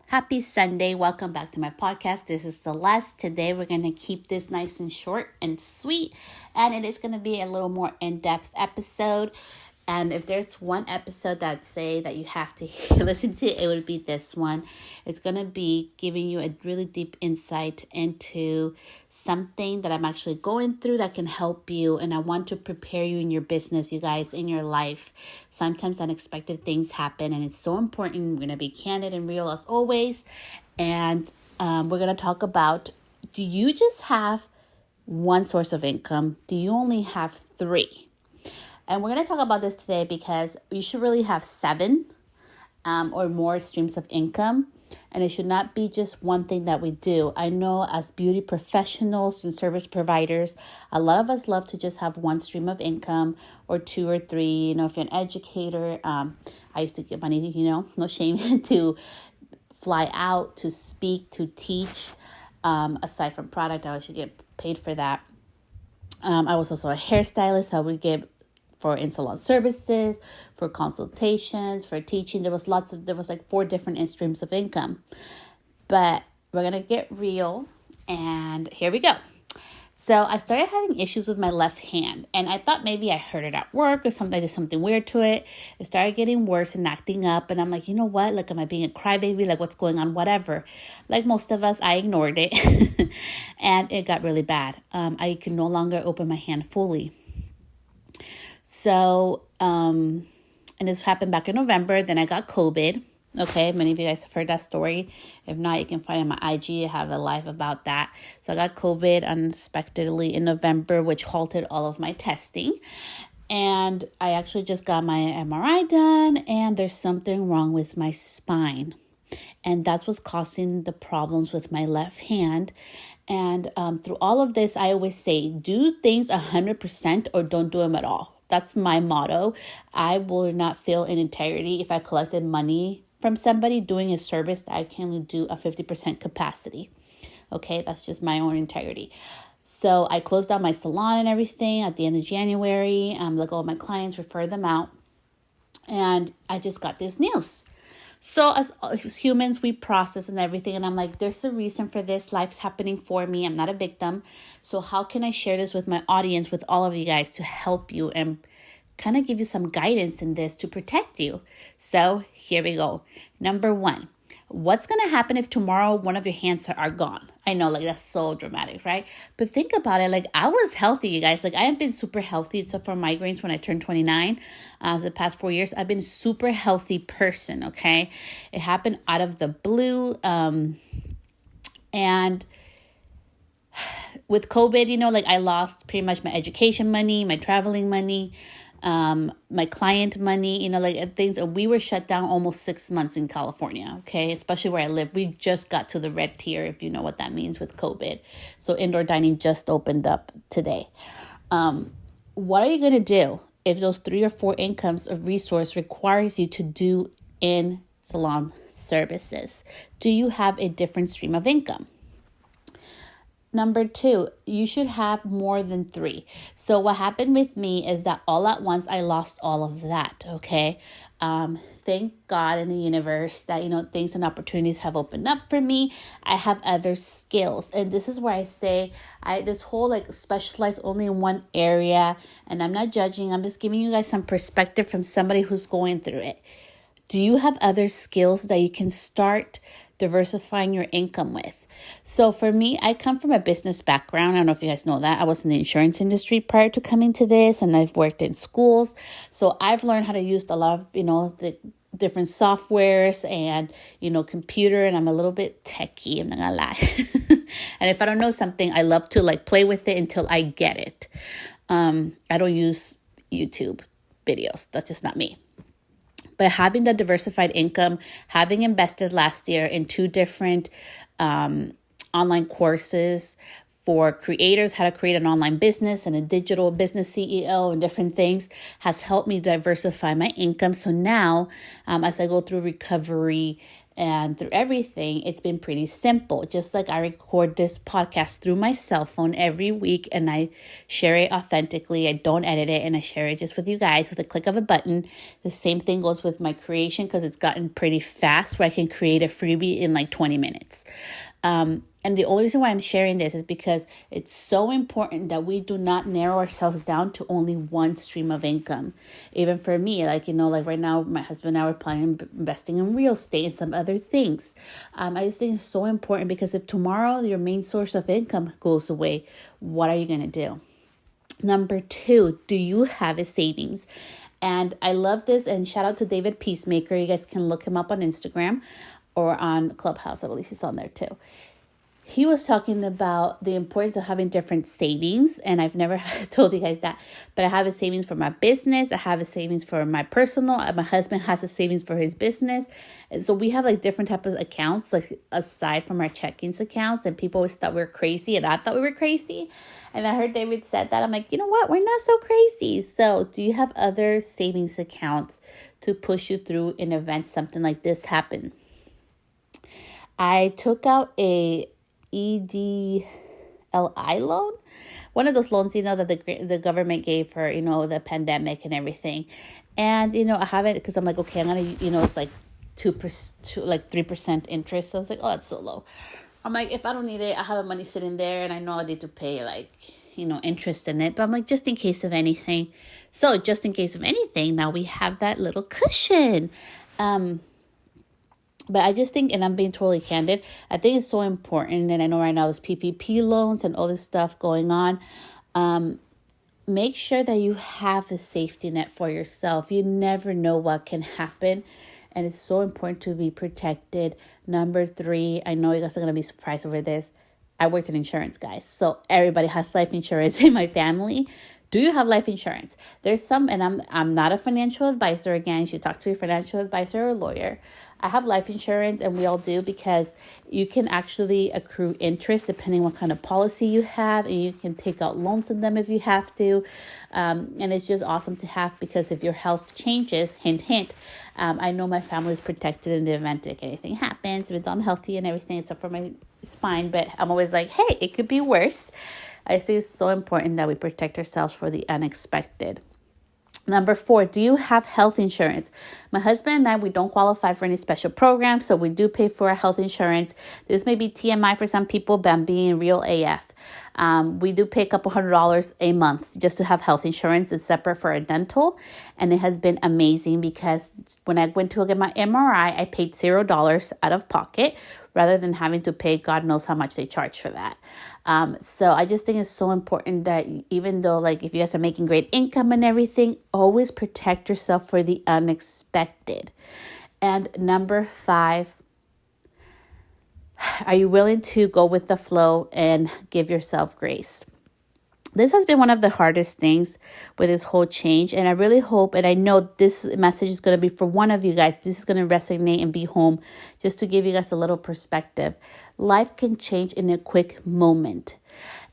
Happy Sunday. Welcome back to my podcast. This is the last. Today we're going to keep this nice and short and sweet. And it is going to be a little more in-depth episode. And if there's one episode that say that you have to listen to, it would be this one. It's going to be giving you a really deep insight into something that I'm actually going through that can help you. And I want to prepare you in your business, you guys, in your life. Sometimes unexpected things happen and it's so important. We're going to be candid and real as always. And we're going to talk about, do you just have one source of income? Do you only have three? And we're going to talk about this today because you should really have 7 or more streams of income. And it should not be just one thing that we do. I know as beauty professionals and service providers, a lot of us love to just have one stream of income or 2 or 3. You know, if you're an educator, I used to get money, no shame, to fly out, to speak, to teach. Aside from product, I should get paid for that. I was also a hairstylist. I would get for in-salon services, for consultations, for teaching. There was like 4 different streams of income. But we're going to get real, and here we go. So I started having issues with my left hand, and I thought maybe I hurt it at work or something. There's something weird to it. It started getting worse and acting up, and I'm like, you know what? Like, am I being a crybaby? Like, what's going on? Whatever. Like most of us, I ignored it, and it got really bad. I could no longer open my hand fully. So, and this happened back in November. Then I got COVID. Okay, many of you guys have heard that story. If not, you can find it on my IG. I have a live about that. So I got COVID unexpectedly in November, which halted all of my testing. And I actually just got my MRI done, and there's something wrong with my spine. And that's what's causing the problems with my left hand. And through all of this, I always say, do things 100% or don't do them at all. That's my motto. I will not feel in integrity if I collected money from somebody doing a service that I can only do a 50% capacity. Okay, that's just my own integrity. So I closed down my salon and everything at the end of January. Like all my clients, refer them out. And I just got this news. So as humans, we process and everything. And I'm like, there's a reason for this. Life's happening for me. I'm not a victim. So how can I share this with my audience, with all of you guys, to help you and kind of give you some guidance in this to protect you? So here we go. Number 1. What's going to happen if tomorrow one of your hands are gone? I know, like, that's so dramatic, right? But think about it. Like, I was healthy, you guys. Like, I have been super healthy except for migraines when I turned 29. The past 4 years, I've been a super healthy person, okay? It happened out of the blue. And with COVID, like, I lost pretty much my education money, my traveling money, my client money, like things. We were shut down almost 6 months in California. Okay. Especially where I live. We just got to the red tier, if you know what that means with COVID. So indoor dining just opened up today. What are you going to do if those 3 or 4 incomes of resource requires you to do in salon services? Do you have a different stream of income? Number 2, you should have more than 3. So what happened with me is that all at once, I lost all of that, okay? Thank God in the universe that, things and opportunities have opened up for me. I have other skills. And this is where I say, this whole like specialize only in one area. And I'm not judging. I'm just giving you guys some perspective from somebody who's going through it. Do you have other skills that you can start diversifying your income with? So for me, I come from a business background. I don't know if you guys know that. I was in the insurance industry prior to coming to this, and I've worked in schools. So I've learned how to use a lot of, the different softwares and, computer, and I'm a little bit techie, I'm not gonna lie. And if I don't know something, I love to like play with it until I get it. I don't use YouTube videos. That's just not me. But having the diversified income, having invested last year in 2 different online courses for creators, how to create an online business and a digital business CEO and different things, has helped me diversify my income. So now, as I go through recovery and through everything, it's been pretty simple. Just like I record this podcast through my cell phone every week and I share it authentically. I don't edit it and I share it just with you guys with a click of a button. The same thing goes with my creation because it's gotten pretty fast where I can create a freebie in like 20 minutes. And the only reason why I'm sharing this is because it's so important that we do not narrow ourselves down to only one stream of income. Even for me, like right now, my husband and I were planning on investing in real estate and some other things. I just think it's so important because if tomorrow your main source of income goes away, what are you going to do? Number 2, do you have a savings? And I love this, and shout out to David Peacemaker. You guys can look him up on Instagram or on Clubhouse. I believe he's on there too. He was talking about the importance of having different savings. And I've never told you guys that, but I have a savings for my business. I have a savings for my personal. My husband has a savings for his business. And so we have like different types of accounts, like aside from our checkings accounts. And people always thought we were crazy, and I thought we were crazy. And I heard David said that. I'm like, you know what? We're not so crazy. So do you have other savings accounts to push you through in events something like this happen? I took out a EDLI loan, one of those loans, that the government gave for, the pandemic and everything. And, I have it because I'm like, okay, I'm going to, it's like 2%, like 3% interest. So I was like, oh, that's so low. I'm like, if I don't need it, I have the money sitting there and I know I need to pay like, interest in it. But I'm like, just in case of anything. So just in case of anything, now we have that little cushion. But I just think, and I'm being totally candid, I think it's so important. And I know right now there's PPP loans and all this stuff going on. Make sure that you have a safety net for yourself. You never know what can happen. And it's so important to be protected. Number 3, I know you guys are going to be surprised over this. I worked in insurance, guys. So everybody has life insurance in my family. Do you have life insurance? There's some, and I'm not a financial advisor. Again, you should talk to a financial advisor or a lawyer. I have life insurance, and we all do, because you can actually accrue interest depending what kind of policy you have, and you can take out loans in them if you have to. And it's just awesome to have, because if your health changes, hint, hint, I know my family is protected in the event if anything happens, even though I'm healthy and everything except for my spine. But I'm always like, hey, it could be worse. I think it's so important that we protect ourselves for the unexpected. Number 4, do you have health insurance? My husband and I, we don't qualify for any special programs, so we do pay for our health insurance. This may be TMI for some people, but I'm being real AF. We do pay a couple $100 a month just to have health insurance. It's separate for a dental, and it has been amazing because when I went to get my MRI, I paid $0 out of pocket rather than having to pay God knows how much they charge for that. So I just think it's so important that even though, like, if you guys are making great income and everything, always protect yourself for the unexpected. And number 5, are you willing to go with the flow and give yourself grace? This has been one of the hardest things with this whole change. And I really hope, and I know this message is going to be for one of you guys. This is going to resonate and be home, just to give you guys a little perspective. Life can change in a quick moment.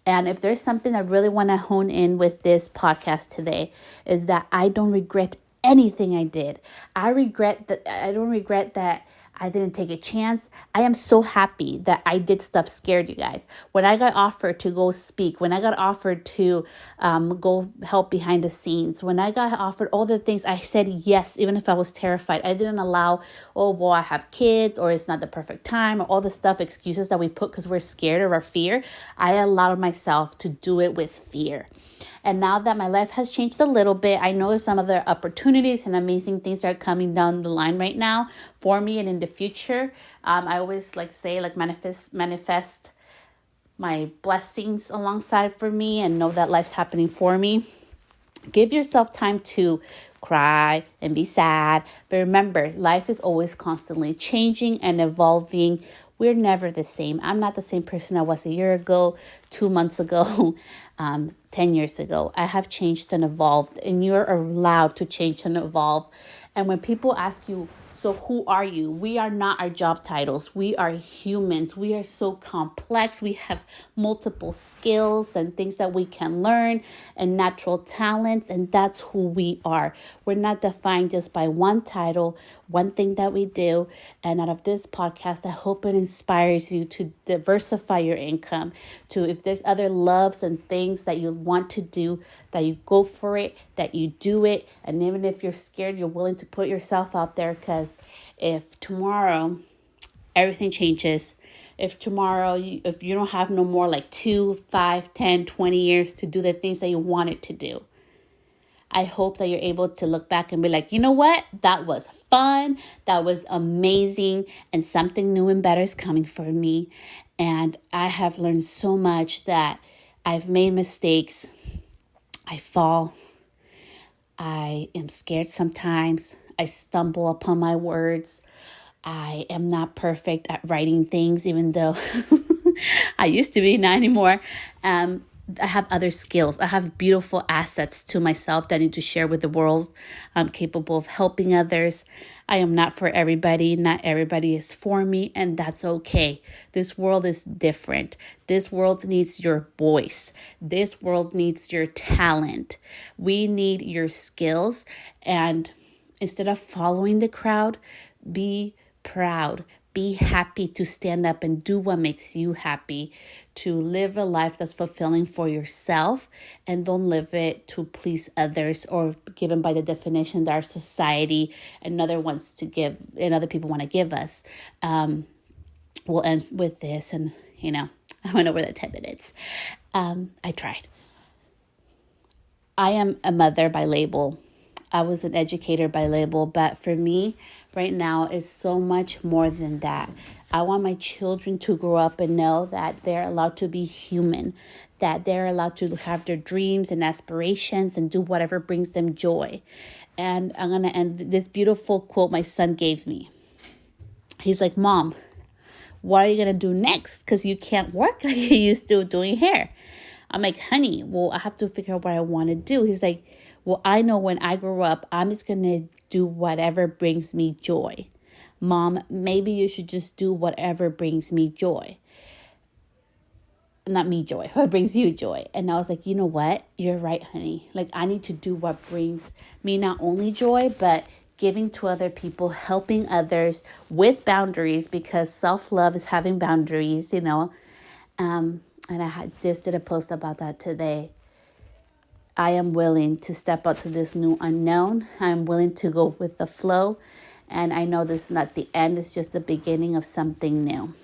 And if there's something I really want to hone in with this podcast today, is that I don't regret anything I did. I don't regret that I didn't take a chance. I am so happy that I did stuff scared, you guys. When I got offered to go speak, when I got offered to go help behind the scenes, when I got offered all the things, I said yes, even if I was terrified. I didn't allow, oh, well, I have kids, or it's not the perfect time, or all the stuff, excuses that we put because we're scared of our fear. I allowed myself to do it with fear. And now that my life has changed a little bit, I know there's some other opportunities and amazing things that are coming down the line right now for me and in the future. I always manifest my blessings alongside for me and know that life's happening for me. Give yourself time to cry and be sad. But remember, life is always constantly changing and evolving. We're never the same. I'm not the same person I was a year ago, 2 months ago, 10 years ago. I have changed and evolved, and you're allowed to change and evolve. And when people ask you, So who are you? We are not our job titles. We are humans. We are so complex. We have multiple skills and things that we can learn and natural talents. And that's who we are. We're not defined just by one title, one thing that we do. And out of this podcast, I hope it inspires you to diversify your income, to if there's other loves and things that you want to do, that you go for it, that you do it. And even if you're scared, you're willing to put yourself out there, because if tomorrow everything changes, if tomorrow, if you don't have no more like 2, 5, 10, 20 years to do the things that you wanted to do, I hope that you're able to look back and be like, you know what? That was fun. That was amazing. And something new and better is coming for me. And I have learned so much, that I've made mistakes. I fall. I am scared sometimes. I stumble upon my words. I am not perfect at writing things, even though I used to be, not anymore. I have other skills. I have beautiful assets to myself that I need to share with the world. I'm capable of helping others. I am not for everybody. Not everybody is for me, and that's okay. This world is different. This world needs your voice. This world needs your talent. We need your skills, and instead of following the crowd, be proud. Be happy to stand up and do what makes you happy, to live a life that's fulfilling for yourself, and don't live it to please others or given by the definition that our society and other people want to give us. We'll end with this, and I went over the 10 minutes. I tried. I am a mother by label. I was an educator by label, but for me, right now, it's so much more than that. I want my children to grow up and know that they're allowed to be human, that they're allowed to have their dreams and aspirations and do whatever brings them joy. And I'm going to end this beautiful quote my son gave me. He's like, Mom, what are you going to do next? Because you can't work like you used to doing hair. I'm like, honey, well, I have to figure out what I want to do. He's like, well, I know when I grow up, I'm just going to do whatever brings me joy. Mom, maybe you should just do whatever brings me joy. Not me joy, what brings you joy. And I was like, you know what? You're right, honey. Like, I need to do what brings me not only joy, but giving to other people, helping others with boundaries, because self-love is having boundaries, And I just did a post about that today. I am willing to step out to this new unknown. I'm willing to go with the flow. And I know this is not the end. It's just the beginning of something new.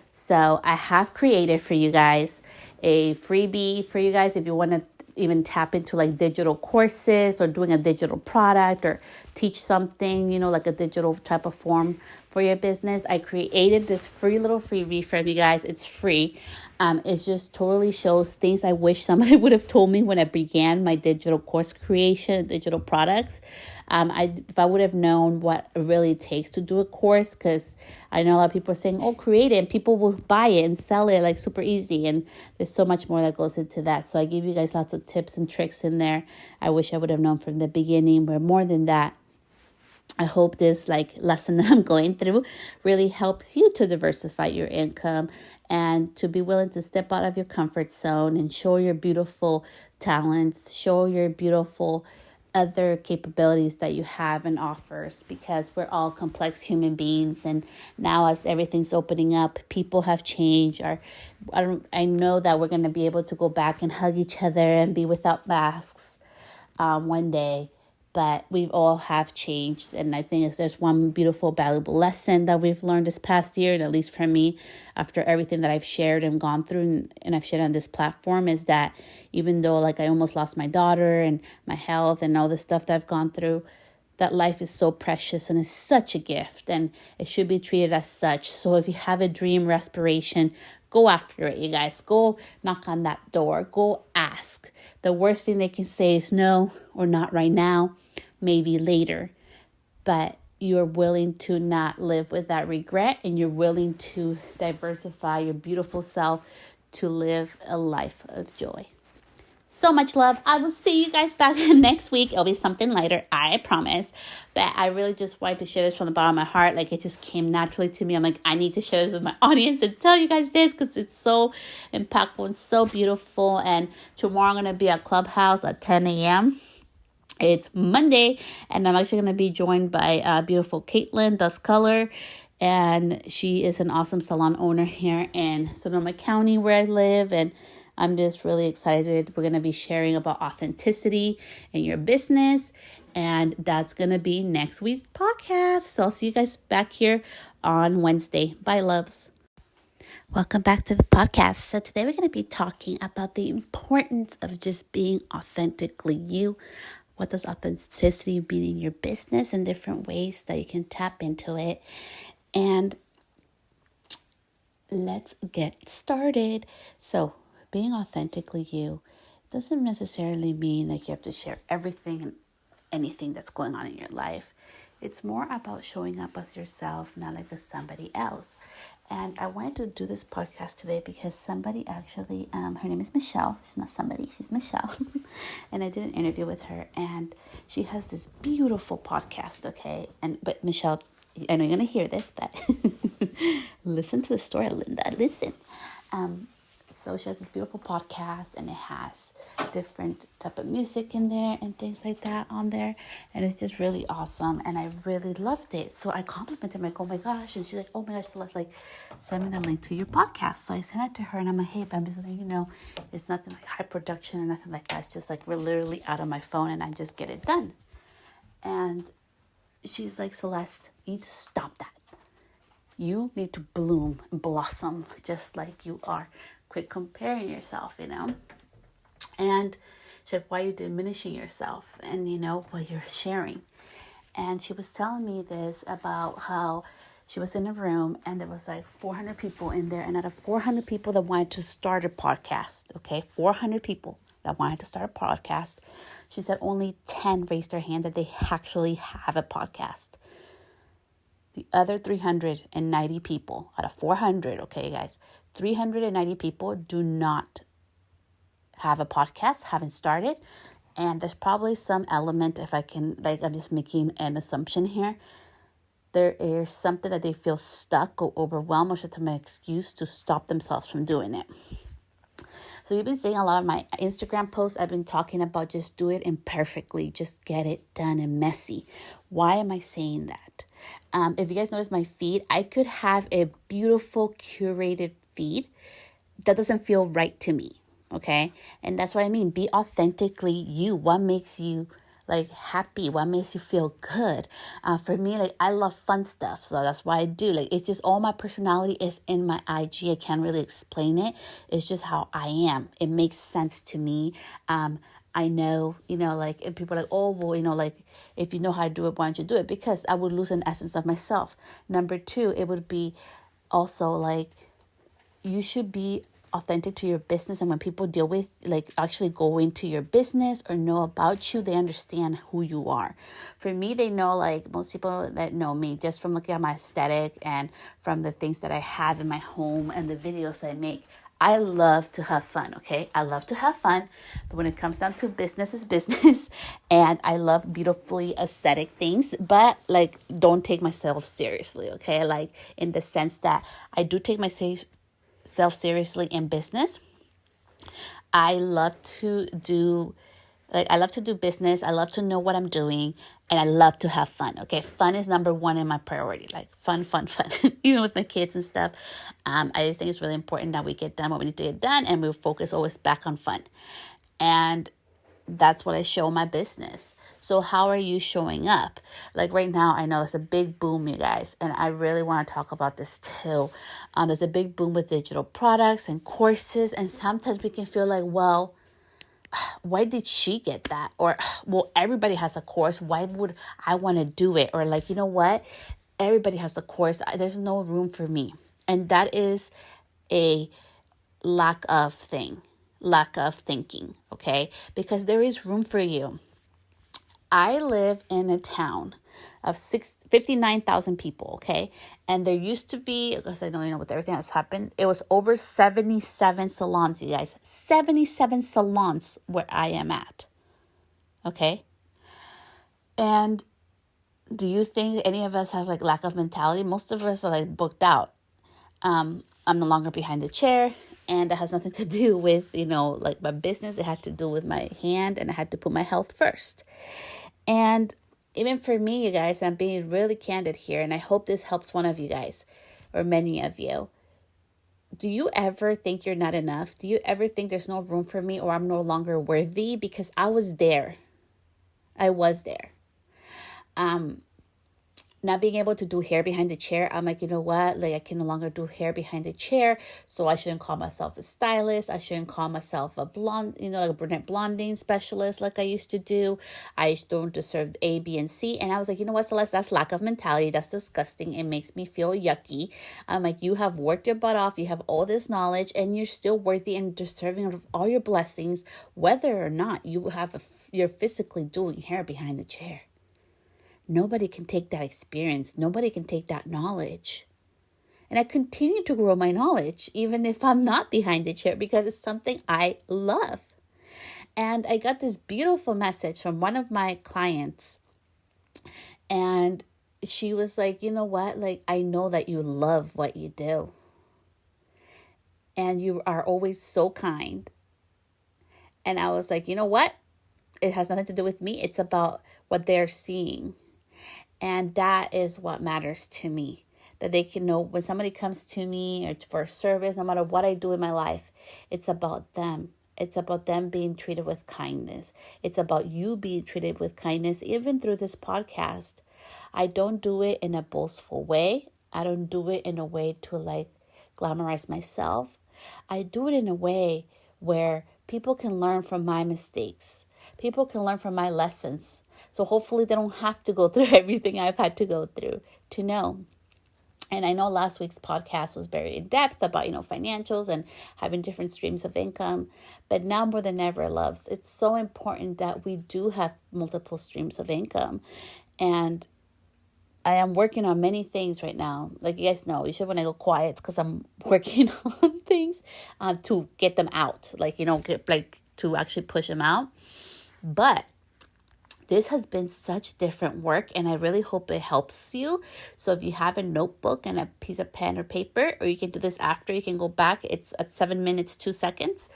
So I have created for you guys a freebie for you guys if you want to even tap into like digital courses or doing a digital product or teach something, like a digital type of form for your business. I created this free little freebie for you guys. It's free. It just totally shows things I wish somebody would have told me when I began my digital course creation, digital products. If I would have known what it really takes to do a course, because I know a lot of people are saying, oh, create it, and people will buy it and sell it like super easy. And there's so much more that goes into that. So I give you guys lots of tips and tricks in there. I wish I would have known from the beginning, but more than that, I hope this lesson that I'm going through really helps you to diversify your income and to be willing to step out of your comfort zone and show your beautiful talents, show your beautiful other capabilities that you have and offers, because we're all complex human beings. And now as everything's opening up, people have changed. I know that we're going to be able to go back and hug each other and be without masks one day. But we all have changed. And I think there's one beautiful, valuable lesson that we've learned this past year, and at least for me, after everything that I've shared and gone through and I've shared on this platform, is that even though I almost lost my daughter and my health and all the stuff that I've gone through, that life is so precious and is such a gift, and it should be treated as such. So if you have a dream or aspiration, go after it, you guys. Go knock on that door. Go ask. The worst thing they can say is no, or not right now, maybe later. But you're willing to not live with that regret, and you're willing to diversify your beautiful self to live a life of joy. so much love. I will see you guys back next week. It'll be something lighter, I promise. But I really just wanted to share this from the bottom of my heart. Like, it just came naturally to me. I'm like, I need to share this with my audience and tell you guys this because it's so impactful and so beautiful. And tomorrow I'm going to be at Clubhouse at 10 a.m. It's Monday, and I'm actually going to be joined by beautiful Caitlin Dust Color. And she is an awesome salon owner here in Sonoma County where I live. And I'm just really excited. We're going to be sharing about authenticity in your business. And that's going to be next week's podcast. So I'll see you guys back here on Wednesday. Bye, loves. Welcome back to the podcast. So today we're going to be talking about the importance of just being authentically you. What does authenticity mean in your business and different ways that you can tap into it. And let's get started. So being authentically you doesn't necessarily mean like you have to share everything and anything that's going on in your life. It's more about showing up as yourself, not like as somebody else. And I wanted to do this podcast today because somebody actually, her name is Michelle. She's not somebody, she's Michelle. And I did an interview with her, and she has this beautiful podcast, okay? But Michelle, I know you're going to hear this, but listen to the story, Linda. Listen. So she has this beautiful podcast, and it has different type of music in there and things like that on there. And it's just really awesome. And I really loved it. So I complimented her. I'm like, oh my gosh. And she's like, oh my gosh, let's like send me the link to your podcast. So I sent it to her, and I'm like, hey, Bambi, it's nothing like high production or nothing like that. It's just like we're literally out on my phone and I just get it done. And she's like, Celeste, you need to stop that. You need to bloom and blossom just like you are. Quit comparing yourself, And she said, why are you diminishing yourself and, what you're sharing? And she was telling me this about how she was in a room and there was like 400 people in there. And out of 400 people that wanted to start a podcast, 400 people that wanted to start a podcast, she said only 10 raised their hand that they actually have a podcast. The other 390 people out of 400, okay, guys, 390 people do not have a podcast, haven't started. And there's probably some element, if I can, I'm just making an assumption here. There is something that they feel stuck or overwhelmed, or some excuse to stop themselves from doing it. So you've been seeing a lot of my Instagram posts. I've been talking about just do it imperfectly. Just get it done and messy. Why am I saying that? If you guys notice my feed, I could have a beautiful curated feed that doesn't feel right to me. Okay. And that's what I mean. Be authentically you. What makes you happy? What makes you feel good? For me, I love fun stuff. So that's why I do. It's just all my personality is in my IG. I can't really explain it. It's just how I am. It makes sense to me. I know, and people are like, oh, well, if you know how to do it, why don't you do it? Because I would lose an essence of myself. Number two, it would be also you should be authentic to your business. And when people deal with, actually go into your business or know about you, they understand who you are. For me, they know, most people that know me, just from looking at my aesthetic and from the things that I have in my home and the videos I make, I love to have fun, okay? I love to have fun, but when it comes down to business, it's business. And I love beautifully aesthetic things, but don't take myself seriously, okay? In the sense that I do take myself seriously in business. I love to do business. I love to know what I'm doing, and I love to have fun. Okay. Fun is number one in my priority, fun, even with my kids and stuff. I just think it's really important that we get done what we need to get done, and we focus always back on fun. And that's what I show my business. So how are you showing up? Right now, I know there's a big boom, you guys, and I really want to talk about this too. There's a big boom with digital products and courses, and sometimes we can feel well, why did she get that? Or, well, everybody has a course. Why would I want to do it? Or you know what? Everybody has a course. There's no room for me. And that is a lack of thinking, okay? Because there is room for you. I live in a town of 59,000 people, okay? And there used to be, because I don't know with everything that's happened, it was over 77 salons, you guys. 77 salons where I am at, okay? And do you think any of us have like lack of mentality? Most of us are like booked out. I'm no longer behind the chair, and it has nothing to do with, like my business. It had to do with my hand, and I had to put my health first. And even for me, you guys, I'm being really candid here, and I hope this helps one of you guys or many of you. Do you ever think you're not enough? Do you ever think there's no room for me or I'm no longer worthy? Because I was there. I was there. Not being able to do hair behind the chair, I'm like, you know what? Like, I can no longer do hair behind the chair, so I shouldn't call myself a stylist. I shouldn't call myself a blonde, like a brunette blonding specialist like I used to do. I don't deserve A, B, and C. And I was like, you know what, Celeste? That's lack of mentality. That's disgusting. It makes me feel yucky. I'm like, you have worked your butt off. You have all this knowledge, and you're still worthy and deserving of all your blessings, whether or not you're physically doing hair behind the chair. Nobody can take that experience. Nobody can take that knowledge. And I continue to grow my knowledge, even if I'm not behind the chair, because it's something I love. And I got this beautiful message from one of my clients. And she was like, you know what? Like, I know that you love what you do. And you are always so kind. And I was like, you know what? It has nothing to do with me. It's about what they're seeing. And that is what matters to me. That they can know when somebody comes to me or for a service, no matter what I do in my life, it's about them. It's about them being treated with kindness. It's about you being treated with kindness, even through this podcast. I don't do it in a boastful way. I don't do it in a way to like glamorize myself. I do it in a way where people can learn from my mistakes. People can learn from my lessons. So hopefully they don't have to go through everything I've had to go through to know. And I know last week's podcast was very in depth about, financials and having different streams of income. But now more than ever, loves, it's so important that we do have multiple streams of income. And I am working on many things right now. Like you guys know, usually when I go quiet, it's because I'm working on things to get them out. To actually push them out. But this has been such different work, and I really hope it helps you. So if you have a notebook and a piece of pen or paper, or you can do this after, you can go back. It's at 7 minutes, 2 seconds.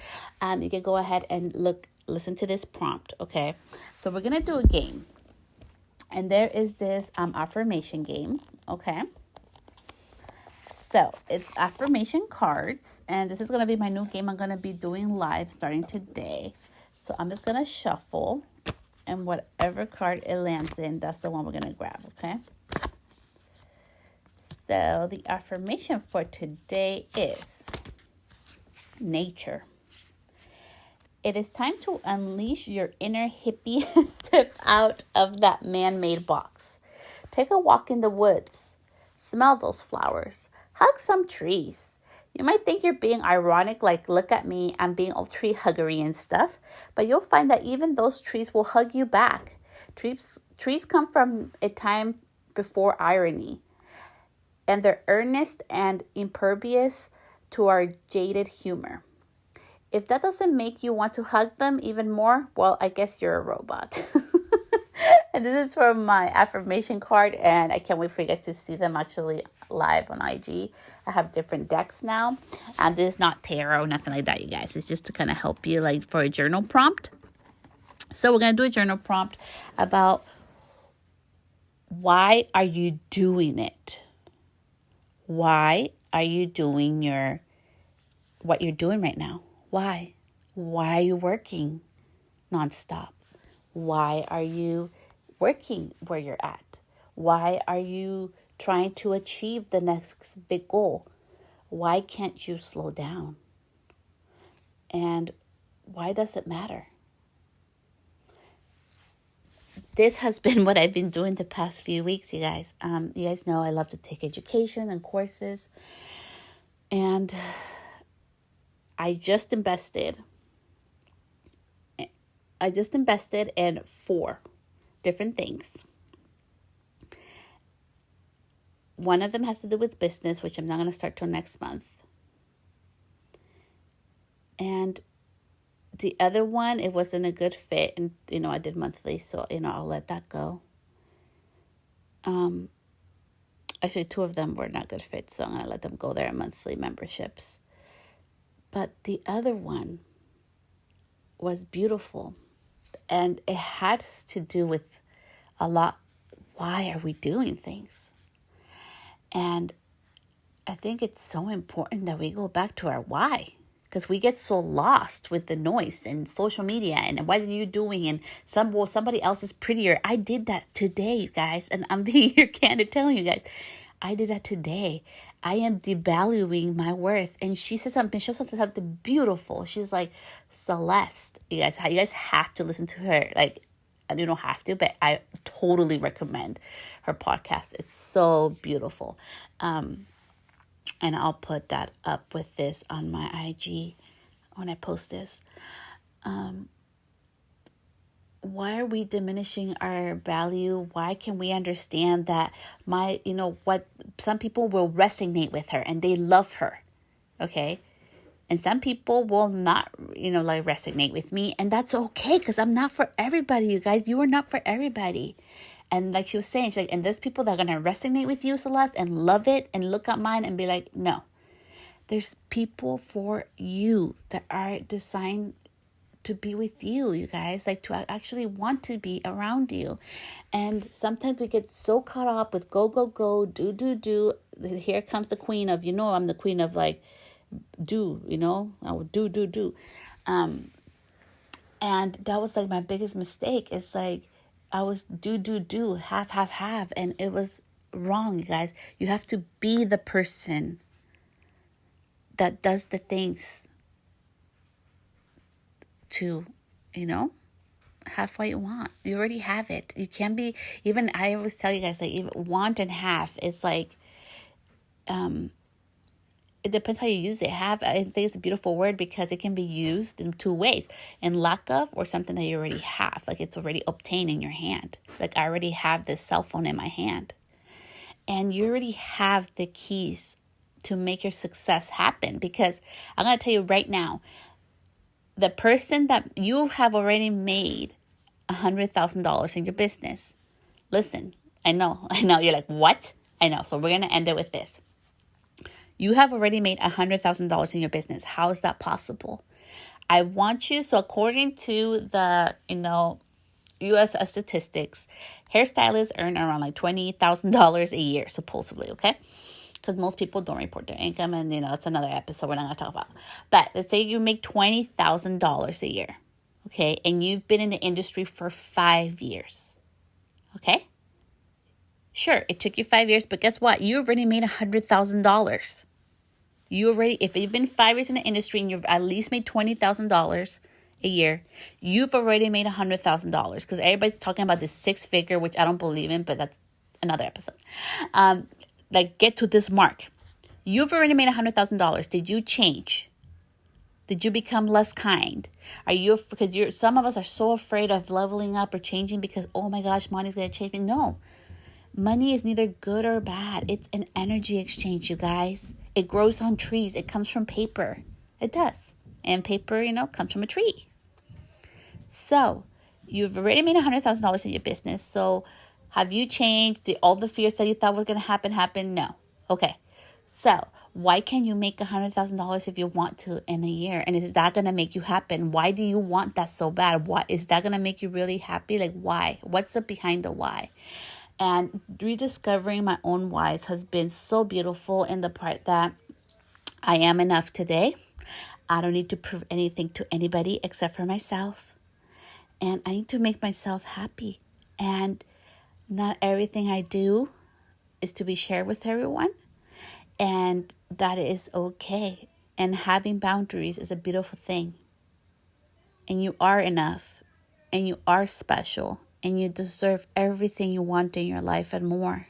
You can go ahead and listen to this prompt, okay? So we're going to do a game. And there is this affirmation game, okay? So it's affirmation cards, and this is going to be my new game I'm going to be doing live starting today. So I'm just going to shuffle. And whatever card it lands in, that's the one we're going to grab, okay? So the affirmation for today is nature. It is time to unleash your inner hippie. Step out of that man-made box. Take a walk in the woods. Smell those flowers. Hug some trees. You might think you're being ironic, like, look at me, I'm being all tree huggery and stuff. But you'll find that even those trees will hug you back. Trees come from a time before irony. And they're earnest and impervious to our jaded humor. If that doesn't make you want to hug them even more, well, I guess you're a robot. And this is from my affirmation card, and I can't wait for you guys to see them actually live on IG. I have different decks now, and this is not tarot, nothing like that, you guys. It's just to kind of help you, like, for a journal prompt. So we're going to do a journal prompt about why are you doing it? Why are you doing what you're doing right now? Why? Why are you working nonstop? Why are you working where you're at? Why are you trying to achieve the next big goal? Why can't you slow down? And why does it matter? This has been what I've been doing the past few weeks, you guys. You guys know I love to take education and courses. And I just invested in 4 different things. One of them has to do with business, which I'm not going to start till next month. And the other one, it wasn't a good fit. And, I did monthly, so, I'll let that go. Actually, two of them were not good fits, so I'm going to let them go. Their monthly memberships. But the other one was beautiful. And it has to do with a lot. Why are we doing things? And I think it's so important that we go back to our why. Because we get so lost with the noise and social media and what are you doing? And somebody else is prettier. I did that today, you guys. And I'm being here candid telling you guys. I did that today. I am devaluing my worth. And she said something. She said something beautiful. She's like, Celeste. You guys have to listen to her. Like, you don't have to, but I totally recommend her podcast. It's so beautiful. And I'll put that up with this on my IG when I post this. Why are we diminishing our value? Why can we understand that what some people will resonate with her and they love her, okay? And some people will not, resonate with me. And that's okay because I'm not for everybody, you guys. You are not for everybody. And like she was saying, she's like, and there's people that are going to resonate with you, Celeste, and love it and look at mine and be like, no. There's people for you that are designed to be with you, you guys, like to actually want to be around you. And sometimes we get so caught up with go, go, go, do. Here comes the queen of, I'm the queen of like, do, I would do. And that was like my biggest mistake. It's like, I was do, have. And it was wrong, you guys. You have to be the person that does the things to, have what you want. You already have it. You can't be, even, I always tell you guys, like, even want and have is like, it depends how you use it. Have, I think it's a beautiful word because it can be used in two ways. In lack of, or something that you already have. Like it's already obtained in your hand. Like I already have this cell phone in my hand. And you already have the keys to make your success happen. Because I'm going to tell you right now, the person that you have already made $100,000 in your business. Listen, I know. You're like, what? I know. So we're going to end it with this. You have already made $100,000 in your business. How is that possible? I want you, so according to the, U.S. statistics, hairstylists earn around like $20,000 a year, supposedly, okay? Because most people don't report their income, and, that's another episode we're not going to talk about. But let's say you make $20,000 a year, okay? And you've been in the industry for 5 years, okay? Sure, it took you 5 years, but guess what? You already made $100,000. If you've been 5 years in the industry and you've at least made $20,000 a year, you've already made $100,000. Because everybody's talking about this 6-figure, which I don't believe in, but that's another episode. Get to this mark. You've already made $100,000. Did you change? Did you become less kind? Because some of us are so afraid of leveling up or changing because, oh my gosh, money's going to change me. No. Money is neither good or bad. It's an energy exchange, you guys. It grows on trees. It comes from paper. It does. And paper, comes from a tree. So, you've already made $100,000 in your business. So, have you changed? Did all the fears that you thought were going to happen? No. Okay. So, why can you make $100,000 if you want to in a year? And is that going to make you happen? Why do you want that so bad? Why is that going to make you really happy? Like, why? What's the behind the why? And rediscovering my own whys has been so beautiful in the part that I am enough today. I don't need to prove anything to anybody except for myself. And I need to make myself happy. And not everything I do is to be shared with everyone. And that is okay. And having boundaries is a beautiful thing. And you are enough. And you are special. And you deserve everything you want in your life and more.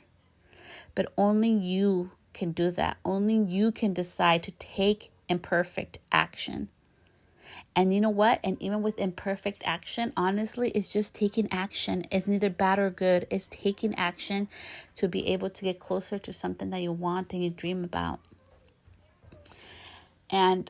But only you can do that. Only you can decide to take imperfect action. And you know what? And even with imperfect action, honestly, it's just taking action. It's neither bad or good. It's taking action to be able to get closer to something that you want and you dream about. And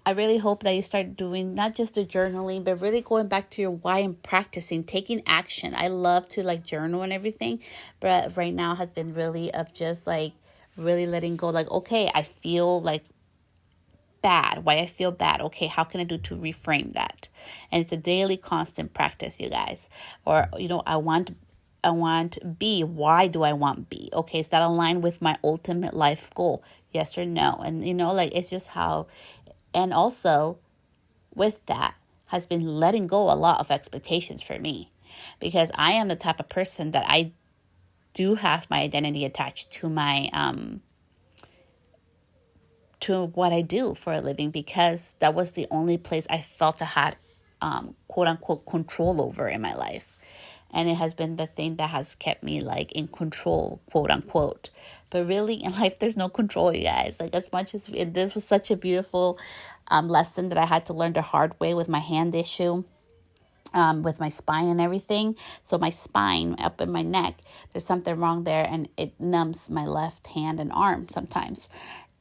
I really hope that you start doing not just the journaling, but really going back to your why and practicing, taking action. I love to like journal and everything, but right now has been really of just like really letting go. Like, okay, I feel like bad. Why I feel bad. Okay, how can I do to reframe that? And it's a daily constant practice, you guys. Or, I want B. Why do I want B? Okay, is that aligned with my ultimate life goal? Yes or no? And like it's just how. And also with that has been letting go a lot of expectations for me, because I am the type of person that I do have my identity attached to my to what I do for a living, because that was the only place I felt I had quote unquote control over in my life. And it has been the thing that has kept me like in control, quote unquote. But really in life, there's no control, you guys. Like as much as this was such a beautiful lesson that I had to learn the hard way with my hand issue, with my spine and everything. So my spine up in my neck, there's something wrong there, and it numbs my left hand and arm sometimes.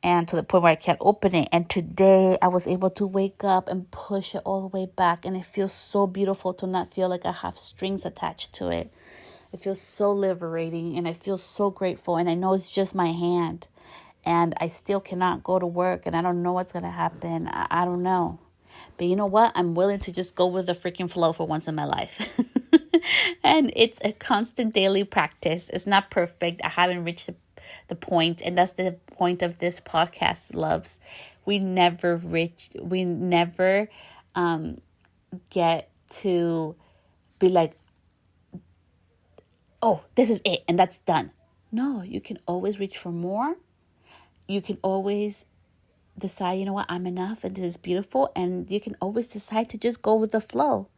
And to the point where I can't open it. And today I was able to wake up and push it all the way back. And it feels so beautiful to not feel like I have strings attached to it. It feels so liberating, and I feel so grateful. And I know it's just my hand. And I still cannot go to work, and I don't know what's going to happen. I don't know. But you know what? I'm willing to just go with the freaking flow for once in my life. And it's a constant daily practice. It's not perfect. I haven't reached the point, and that's the point of this podcast, loves. We never get to be like, oh, this is it and that's done. No, you can always reach for more. You can always decide, you know what, I'm enough and this is beautiful. And you can always decide to just go with the flow.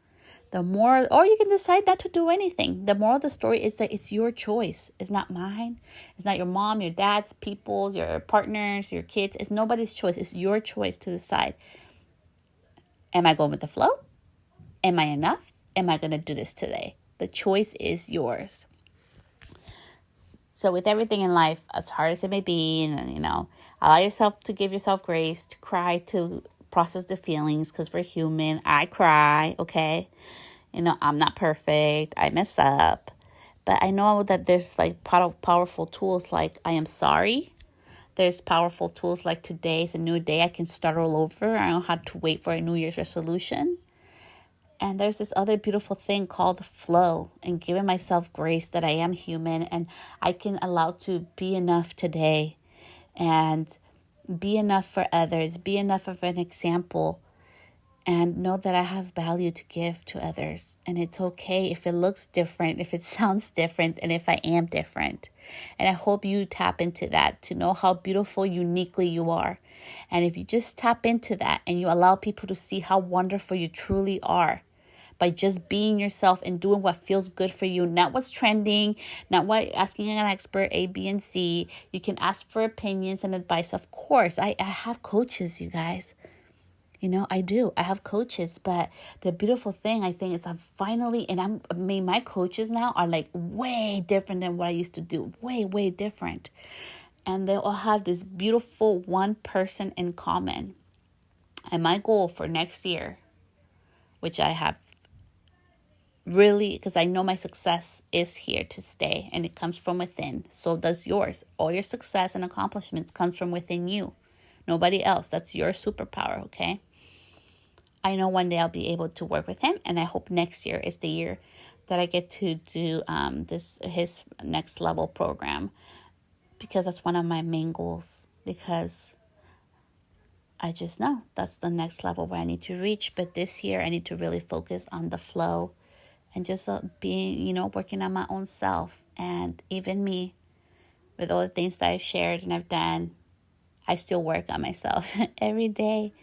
Or you can decide not to do anything. The moral of the story is that it's your choice. It's not mine. It's not your mom, your dad's, people's, your partners, your kids. It's nobody's choice. It's your choice to decide. Am I going with the flow? Am I enough? Am I going to do this today? The choice is yours. So with everything in life, as hard as it may be, and allow yourself to give yourself grace, to cry, to process the feelings, because we're human. I cry, okay? I'm not perfect. I mess up. But I know that there's like powerful tools like I am sorry. There's powerful tools like today is a new day. I can start all over. I don't have to wait for a New Year's resolution. And there's this other beautiful thing called flow, and giving myself grace that I am human and I can allow to be enough today and be enough for others, be enough of an example, and know that I have value to give to others. And it's okay if it looks different, if it sounds different, and if I am different. And I hope you tap into that to know how beautiful, uniquely you are. And if you just tap into that and you allow people to see how wonderful you truly are, by just being yourself and doing what feels good for you, not what's trending, not what asking an expert A, B, and C. You can ask for opinions and advice. Of course, I have coaches, you guys. I do. I have coaches, but the beautiful thing I think is my coaches now are like way different than what I used to do. Way, way different. And they all have this beautiful one person in common. And my goal for next year, which I have really, because I know my success is here to stay and it comes from within. So does yours. All your success and accomplishments comes from within you. Nobody else. That's your superpower, okay? I know one day I'll be able to work with him, and I hope next year is the year that I get to do his next level program, because that's one of my main goals, because I just know that's the next level where I need to reach. But this year I need to really focus on the flow and just being, working on my own self. And even me, with all the things that I've shared and I've done, I still work on myself every day.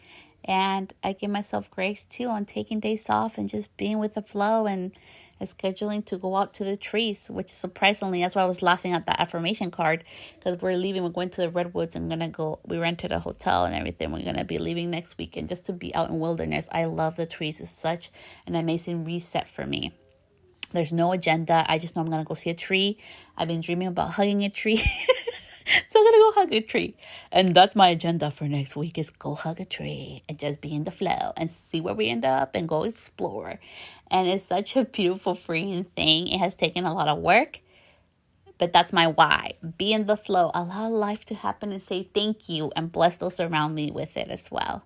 And I give myself grace too on taking days off and just being with the flow and is scheduling to go out to the trees, which surprisingly, that's why I was laughing at that affirmation card, because we're going to the Redwoods and we rented a hotel and everything. We're going to be leaving next weekend just to be out in wilderness. I love the trees. It's such an amazing reset for me. There's no agenda. I just know I'm going to go see a tree. I've been dreaming about hugging a tree. So I'm going to go hug a tree. And that's my agenda for next week, is go hug a tree and just be in the flow and see where we end up and go explore. And it's such a beautiful, freeing thing. It has taken a lot of work, but that's my why. Be in the flow. Allow life to happen and say thank you and bless those around me with it as well.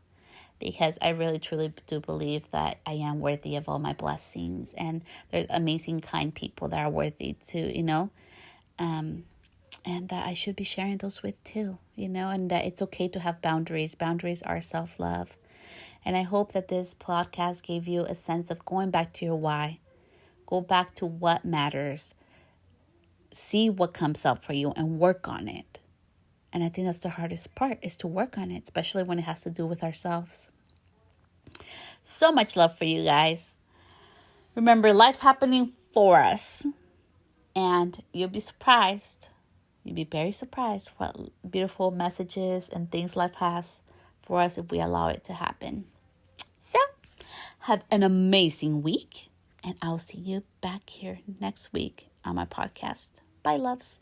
Because I really, truly do believe that I am worthy of all my blessings. And there's amazing, kind people that are worthy to, and that I should be sharing those with too, and that it's okay to have boundaries. Boundaries are self-love. And I hope that this podcast gave you a sense of going back to your why. Go back to what matters. See what comes up for you and work on it. And I think that's the hardest part, is to work on it, especially when it has to do with ourselves. So much love for you guys. Remember, life's happening for us. And you'll be surprised. You'll be very surprised what beautiful messages and things life has for us if we allow it to happen. So, have an amazing week. And I'll see you back here next week on my podcast. Bye, loves.